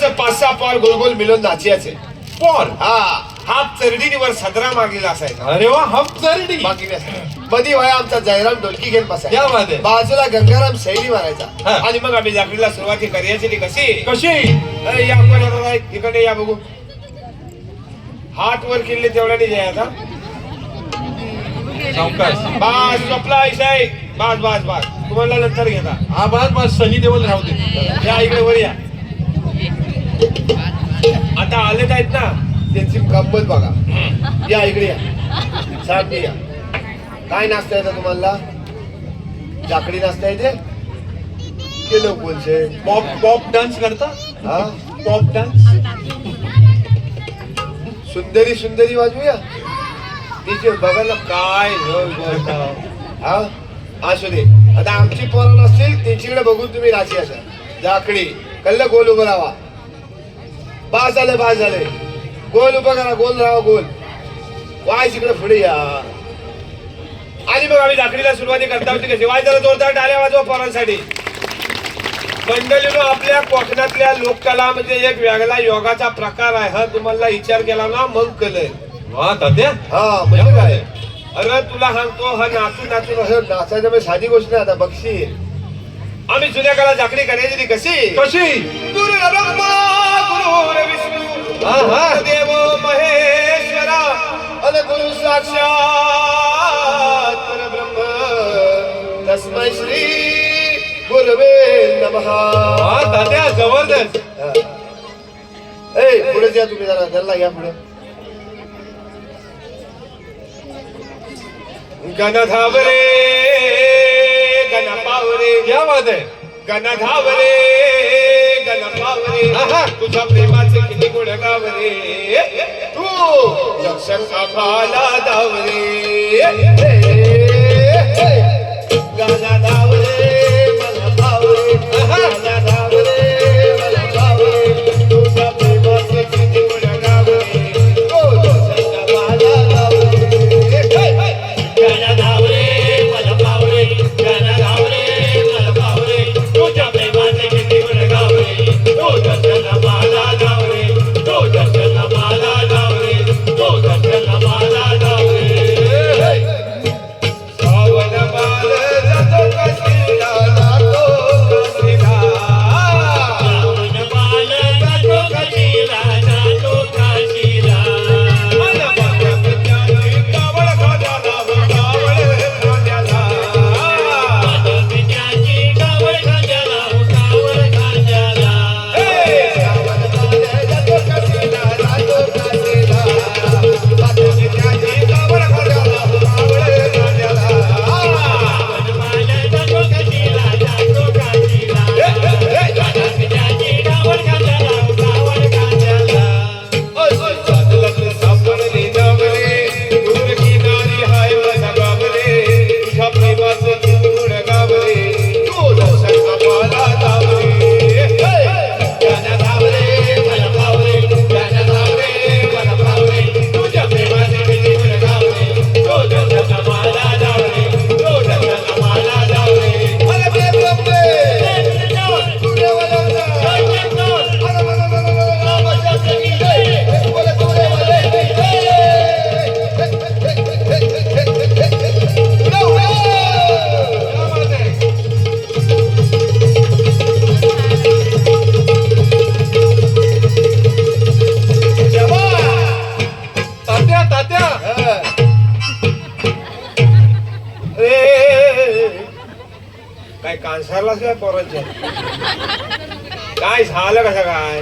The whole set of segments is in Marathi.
असं 5-6 पॉर गोल गोल मिळून नाचियाचे. पॉर हा हाफ चरडीवर सदरा मागलेला असायचा. अरे वा हप चरडी बाकी मधी वया आमचा जयराम ढोलकी घेऊन क्या बसायचा. बात आहे. बाजूला गंगाराम शैली मारायचा. हा. आणि मग आम्ही जाकडीला सुरुवाती करायची ती कशी. कशी अरे या कोण येणार आहे? इकडे या बघू. हात वर केले तेवढ्याने जायचा. सावकाश. बास झोपला इशाई. बास बास बास तुम्हाला नंतर घेता. हा बस सनी देवल राहू दे. या इकडे वर या. आता आलेत आहेत ना त्यांची गंमत बघा. या इकडे या. सामने या. काय नाचता येतं तुम्हाला? जाकडी नाचता येते? केलं बोलशे. पॉप पॉप डान्स करता. हा पॉप डान्स. सुंदरी सुंदरी वाजवूया. तिचे बघा ना काय हा असू दे. आता आमची पोरं नसतील त्यांच्याकडे बघून तुम्ही नाची असा. जाकडी कल्ल गोल उभं राहा. बास झाले गोल उभं करा. गोल राहा गोल. वाय तिकडे पुढे या. आणि मग आम्ही जाकडीला सुरुवाती करता होती कशी. वाय जरा जोरदार टाळ्या वाजवा पोरांसाठी. मंडळीनो आपल्या कोकणातल्या लोककला म्हणजे एक वेगळा योगाचा प्रकार आहे. हा तुम्हाला विचार केला ना मग कळेल. वा तात्या. हा म्हणजे काय. अरे तुला सांगतो हा नाचून असं नाचायचं म्हणजे साधी गोष्ट नाही. आता बघशील आम्ही जुन्या काळात जाकडी करायची ती कशी. कशी. गुरु ब्रह्मा गुरु विष्णू हा हा देव महेश्वरा अन गुरु साक्षात परब्रह्म तस्मै श्री गुरवे नमः. वा तात्या जबरदस्त. ए पुढे या तुम्ही जरा त्यांना घ्या पुढे. गणधावरे गणपावरे. क्या बात आहे. गणधावरे गणपावरे. आहा. तुझ्या प्रेमाचे किती गुण गावरे. तू लक्षण आभाला धावरे. गणधावरे मला भावरे. गणधावरे मला भावरे. तुझ्या प्रेमाचे किती गुण गावरे. तू लक्षण आभाला धावरे. गणधावरे मला पावरे. गणधावरे मला पावरे. तुझ्या प्रेमाचे किती गुण गावरे. तो दर्शन मला गावरे. तो दर्शन मला गावरे. तो दर्शन मला गावरे. सावन बाल जातो काशीला. जातो काशीला. श्रावण बाल जातो काशीला. जातो काशीला. मला माझ्या पित्याची कावड खाण्याला. कावड खाण्याला. माझ्या पित्याची कावड खांद्याला. कावड खांद्याला. हे सावन बाल जातो काशीला. जातो काशीला. माझ्या पित्याची कावड खाण्याला. कावड खाण्याला. श्रावण बाल जातो काशीला. जातो काशीला. माझ्या पित्याची कावड खांद्याला. कावड खांद्याला. असं साधलं सापडले जावरे. दूर किनारी हाय माझा गावरे. तुझ्या प्रेमाचं चितूर गावरे. तू दर्शन आम्हाला धावरे. गणधावरे मला पावरे. गणधावरे मला पावरे. तुझ्या प्रेमाचे किती गुण गावरे. तो दर्शन मला धावरे. तो दर्शन मला धावरे. अरे प्रेम रमले. तू देवाला तात्या तात्या. काय कांसारलाच काय पोरांच्या. काय झालं कसं काय.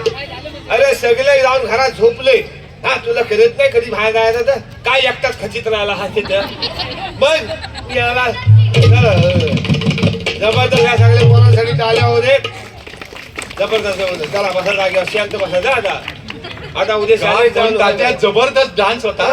अरे सगळे जाऊन घरात झोपले. हा तुला करत नाही कधी बाहेर जायचं तर काय एकटाच खचित राहिला हा तिथं. मग याला जबरदस्त या सगळ्या पोरांसाठी टाळ्या होते. जबरदस्त होते. चला बसा जागेवर शांत बसा. जा आता उद्या काय शाळेत पण जाऊन तात्या जबरदस्त डान्स होता.